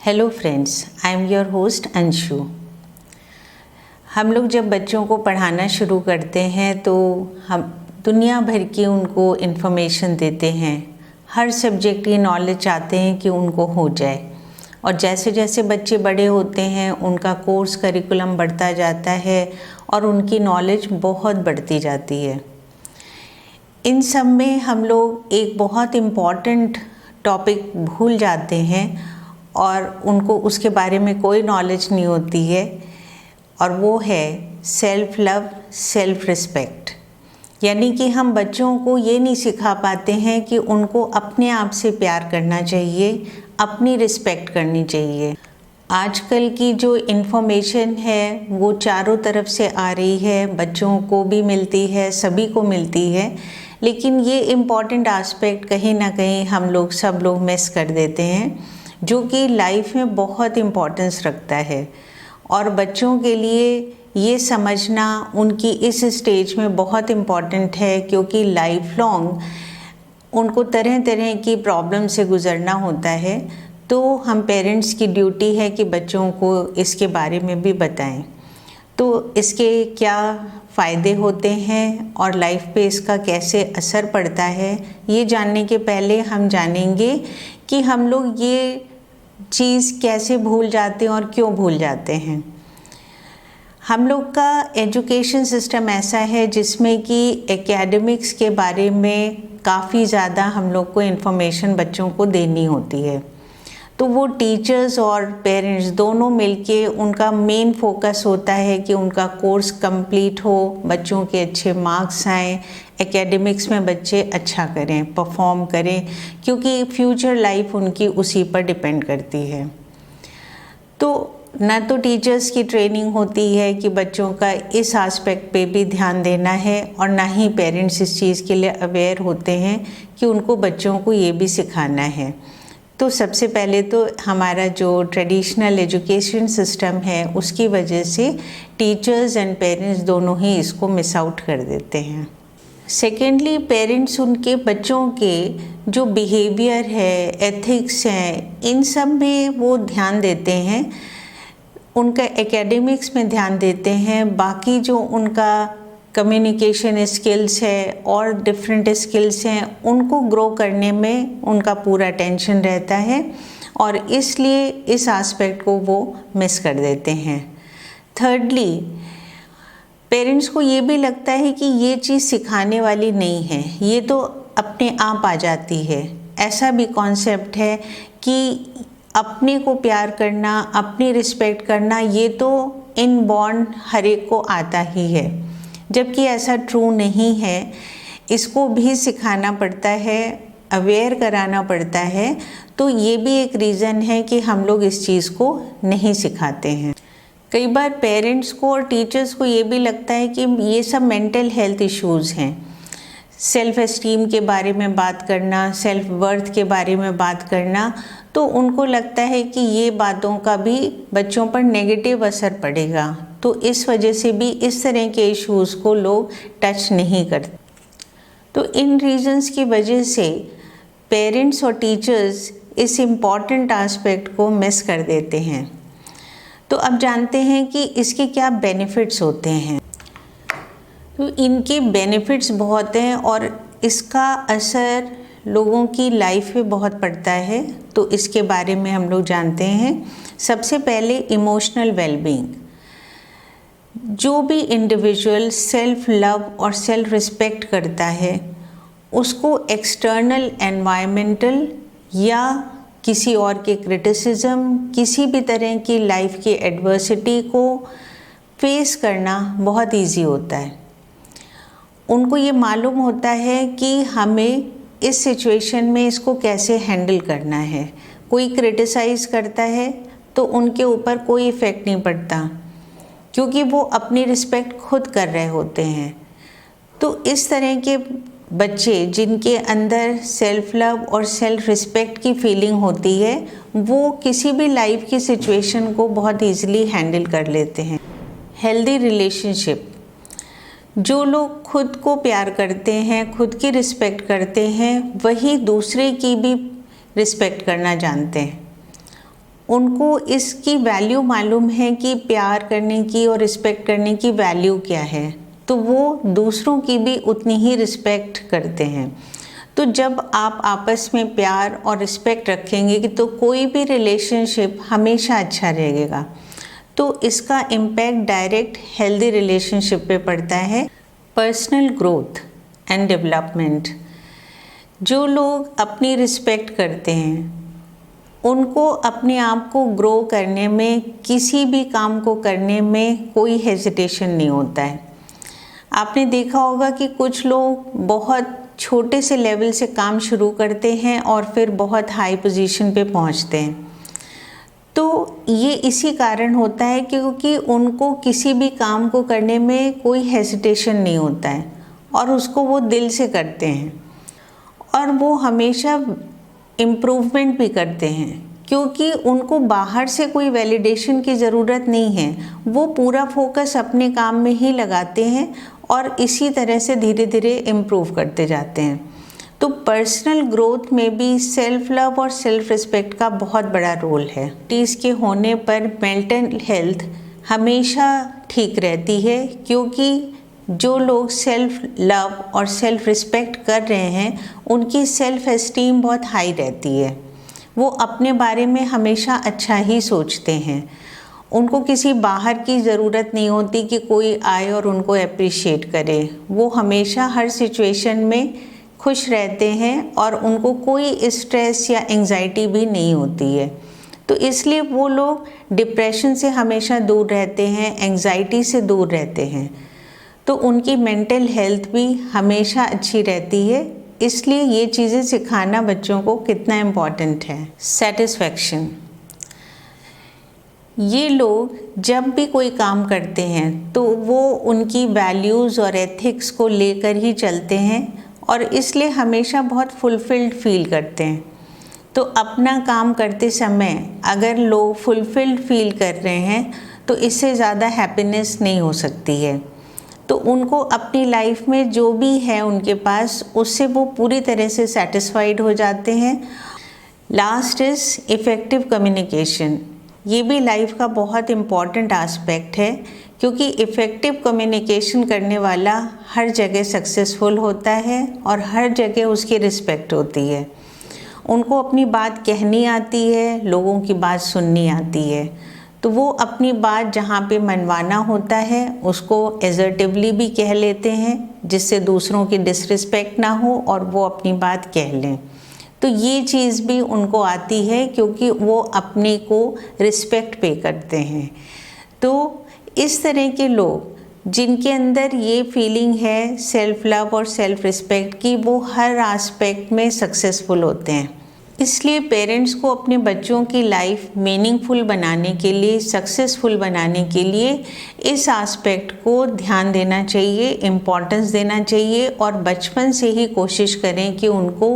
Hello friends, I am your host Anshu. हम लोग जब बच्चों को पढ़ाना शुरू करते हैं तो हम दुनिया भर की उनको इन्फॉर्मेशन देते हैं। हर सब्जेक्ट की नॉलेज चाहते हैं कि उनको हो जाए, और जैसे जैसे बच्चे बड़े होते हैं उनका कोर्स करिकुलम बढ़ता जाता है और उनकी नॉलेज बहुत बढ़ती जाती है। इन सब में हम लोग एक बहुत इम्पॉर्टेंट टॉपिक भूल जाते हैं और उनको उसके बारे में कोई नॉलेज नहीं होती है, और वो है सेल्फ लव, सेल्फ रिस्पेक्ट। यानी कि हम बच्चों को ये नहीं सिखा पाते हैं कि उनको अपने आप से प्यार करना चाहिए, अपनी रिस्पेक्ट करनी चाहिए। आजकल की जो इन्फॉर्मेशन है वो चारों तरफ से आ रही है, बच्चों को भी मिलती है, सभी को मिलती है, लेकिन ये इम्पॉर्टेंट एस्पेक्ट कहीं ना कहीं हम लोग सब लोग मिस कर देते हैं, जो कि लाइफ में बहुत इम्पोर्टेंस रखता है। और बच्चों के लिए ये समझना उनकी इस स्टेज में बहुत इम्पॉर्टेंट है, क्योंकि लाइफ लॉन्ग उनको तरह तरह की प्रॉब्लम से गुज़रना होता है। तो हम पेरेंट्स की ड्यूटी है कि बच्चों को इसके बारे में भी बताएं। तो इसके क्या फ़ायदे होते हैं और लाइफ पे इसका कैसे असर पड़ता है, ये जानने के पहले हम जानेंगे कि हम लोग ये चीज़ कैसे भूल जाते हैं और क्यों भूल जाते हैं। हम लोग का एजुकेशन सिस्टम ऐसा है जिसमें कि एकेडमिक्स के बारे में काफ़ी ज़्यादा हम लोग को इन्फॉर्मेशन बच्चों को देनी होती है। तो वो टीचर्स और पेरेंट्स दोनों मिलके उनका मेन फोकस होता है कि उनका कोर्स कंप्लीट हो, बच्चों के अच्छे मार्क्स आएँ, एकेडमिक्स में बच्चे अच्छा करें, परफॉर्म करें, क्योंकि फ्यूचर लाइफ उनकी उसी पर डिपेंड करती है। तो ना तो टीचर्स की ट्रेनिंग होती है कि बच्चों का इस एस्पेक्ट पे भी ध्यान देना है, और ना ही पेरेंट्स इस चीज़ के लिए अवेयर होते हैं कि उनको बच्चों को ये भी सिखाना है। तो सबसे पहले तो हमारा जो ट्रेडिशनल एजुकेशन सिस्टम है उसकी वजह से टीचर्स एंड पेरेंट्स दोनों ही इसको मिस आउट कर देते हैं। सेकेंडली, पेरेंट्स उनके बच्चों के जो बिहेवियर है, एथिक्स हैं, इन सब में वो ध्यान देते हैं, उनका एकेडमिक्स में ध्यान देते हैं। बाकी जो उनका कम्युनिकेशन स्किल्स है और डिफरेंट स्किल्स हैं, उनको ग्रो करने में उनका पूरा टेंशन रहता है, और इसलिए इस एस्पेक्ट को वो मिस कर देते हैं। थर्डली, पेरेंट्स को ये भी लगता है कि ये चीज़ सिखाने वाली नहीं है, ये तो अपने आप आ जाती है। ऐसा भी कॉन्सेप्ट है कि अपने को प्यार करना, अपनी रिस्पेक्ट करना, ये तो इनबॉर्न हर एक को आता ही है, जबकि ऐसा ट्रू नहीं है। इसको भी सिखाना पड़ता है, अवेयर कराना पड़ता है। तो ये भी एक रीज़न है कि हम लोग इस चीज़ को नहीं सिखाते हैं। कई बार पेरेंट्स को और टीचर्स को ये भी लगता है कि ये सब मेंटल हेल्थ इश्यूज़ हैं। सेल्फ एस्टीम के बारे में बात करना, सेल्फ वर्थ के बारे में बात करना, तो उनको लगता है कि ये बातों का भी बच्चों पर नेगेटिव असर पड़ेगा। तो इस वजह से भी इस तरह के इश्यूज़ को लोग टच नहीं करते। तो इन रीजंस की वजह से पेरेंट्स और टीचर्स इस इम्पॉर्टेंट एस्पेक्ट को मिस कर देते हैं। तो अब जानते हैं कि इसके क्या बेनिफिट्स होते हैं। तो इनके बेनिफिट्स बहुत हैं और इसका असर लोगों की लाइफ पे बहुत पड़ता है। तो इसके बारे में हम लोग जानते हैं। सबसे पहले इमोशनल वेलबींग। जो भी इंडिविजुअल सेल्फ लव और सेल्फ रिस्पेक्ट करता है, उसको एक्सटर्नल एनवायरमेंटल या किसी और के क्रिटिसिज्म, किसी भी तरह की लाइफ की एडवर्सिटी को फेस करना बहुत इजी होता है। उनको ये मालूम होता है कि हमें इस सिचुएशन में इसको कैसे हैंडल करना है। कोई क्रिटिसाइज़ करता है तो उनके ऊपर कोई इफ़ेक्ट नहीं पड़ता, क्योंकि वो अपनी रिस्पेक्ट खुद कर रहे होते हैं। तो इस तरह के बच्चे जिनके अंदर सेल्फ लव और सेल्फ रिस्पेक्ट की फीलिंग होती है, वो किसी भी लाइफ की सिचुएशन को बहुत ईजिली हैंडल कर लेते हैं। Healthy relationship. जो लोग खुद को प्यार करते हैं, खुद की रिस्पेक्ट करते हैं, वही दूसरे की भी रिस्पेक्ट करना जानते हैं। उनको इसकी वैल्यू मालूम है कि प्यार करने की और रिस्पेक्ट करने की वैल्यू क्या है, तो वो दूसरों की भी उतनी ही रिस्पेक्ट करते हैं। तो जब आप आपस में प्यार और रिस्पेक्ट रखेंगे कि तो कोई भी रिलेशनशिप हमेशा अच्छा रहेगा। तो इसका इम्पैक्ट डायरेक्ट हेल्दी रिलेशनशिप पे पड़ता है। पर्सनल ग्रोथ एंड डेवलपमेंट, जो लोग अपनी रिस्पेक्ट करते हैं उनको अपने आप को ग्रो करने में, किसी भी काम को करने में कोई हेजिटेशन नहीं होता है। आपने देखा होगा कि कुछ लोग बहुत छोटे से लेवल से काम शुरू करते हैं और फिर बहुत हाई पोजीशन पे पहुंचते हैं। तो ये इसी कारण होता है क्योंकि उनको किसी भी काम को करने में कोई हेजिटेशन नहीं होता है और उसको वो दिल से करते हैं और वो हमेशा इम्प्रूवमेंट भी करते हैं क्योंकि उनको बाहर से कोई वैलिडेशन की ज़रूरत नहीं है। वो पूरा फोकस अपने काम में ही लगाते हैं और इसी तरह से धीरे धीरे इम्प्रूव करते जाते हैं। तो पर्सनल ग्रोथ में भी सेल्फ लव और सेल्फ रिस्पेक्ट का बहुत बड़ा रोल है। इसके होने पर मेंटल हेल्थ हमेशा ठीक रहती है क्योंकि जो लोग सेल्फ लव और सेल्फ रिस्पेक्ट कर रहे हैं उनकी सेल्फ एस्टीम बहुत हाई रहती है। वो अपने बारे में हमेशा अच्छा ही सोचते हैं। उनको किसी बाहर की ज़रूरत नहीं होती कि कोई आए और उनको अप्रिशिएट करे। वो हमेशा हर सिचुएशन में खुश रहते हैं और उनको कोई स्ट्रेस या एंजाइटी भी नहीं होती है। तो इसलिए वो लोग डिप्रेशन से हमेशा दूर रहते हैं, एंजाइटी से दूर रहते हैं। तो उनकी मेंटल हेल्थ भी हमेशा अच्छी रहती है। इसलिए ये चीज़ें सिखाना बच्चों को कितना इम्पॉर्टेंट है। सेटिस्फैक्शन, ये लोग जब भी कोई काम करते हैं तो वो उनकी वैल्यूज़ और एथिक्स को लेकर ही चलते हैं और इसलिए हमेशा बहुत फुलफिल्ड फील करते हैं। तो अपना काम करते समय अगर लोग फुलफिल्ड फील कर रहे हैं तो इससे ज़्यादा हैप्पीनेस नहीं हो सकती है। तो उनको अपनी लाइफ में जो भी है उनके पास उससे वो पूरी तरह से सेटिस्फाइड हो जाते हैं। Last is effective communication. ये भी लाइफ का बहुत इम्पॉर्टेंट एस्पेक्ट है क्योंकि इफ़ेक्टिव कम्युनिकेशन करने वाला हर जगह सक्सेसफुल होता है और हर जगह उसकी रिस्पेक्ट होती है। उनको अपनी बात कहनी आती है, लोगों की बात सुननी आती है। तो वो अपनी बात जहाँ पे मनवाना होता है उसको एसर्टिवली भी कह लेते हैं जिससे दूसरों की डिसरिस्पेक्ट ना हो और वो अपनी बात कह लें। तो ये चीज़ भी उनको आती है क्योंकि वो अपने को रिस्पेक्ट पे करते हैं। तो इस तरह के लोग जिनके अंदर ये फीलिंग है सेल्फ लव और सेल्फ रिस्पेक्ट की, वो हर एस्पेक्ट में सक्सेसफुल होते हैं। इसलिए पेरेंट्स को अपने बच्चों की लाइफ मीनिंगफुल बनाने के लिए, सक्सेसफुल बनाने के लिए इस एस्पेक्ट को ध्यान देना चाहिए, इम्पोर्टेंस देना चाहिए और बचपन से ही कोशिश करें कि उनको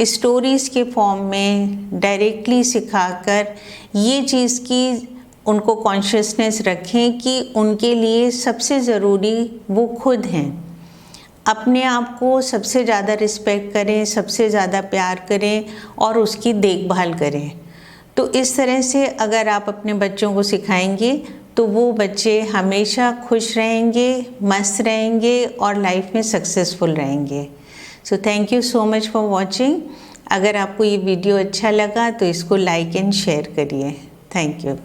स्टोरीज़ के फॉर्म में डायरेक्टली सिखाकर ये चीज़ की उनको कॉन्शियसनेस रखें कि उनके लिए सबसे ज़रूरी वो खुद हैं। अपने आप को सबसे ज़्यादा रिस्पेक्ट करें, सबसे ज़्यादा प्यार करें और उसकी देखभाल करें। तो इस तरह से अगर आप अपने बच्चों को सिखाएंगे तो वो बच्चे हमेशा खुश रहेंगे, मस्त रहेंगे और लाइफ में सक्सेसफुल रहेंगे। So thank you so much for watching. अगर आपको ये वीडियो अच्छा लगा तो इसको लाइक एंड शेयर करिए। Thank you.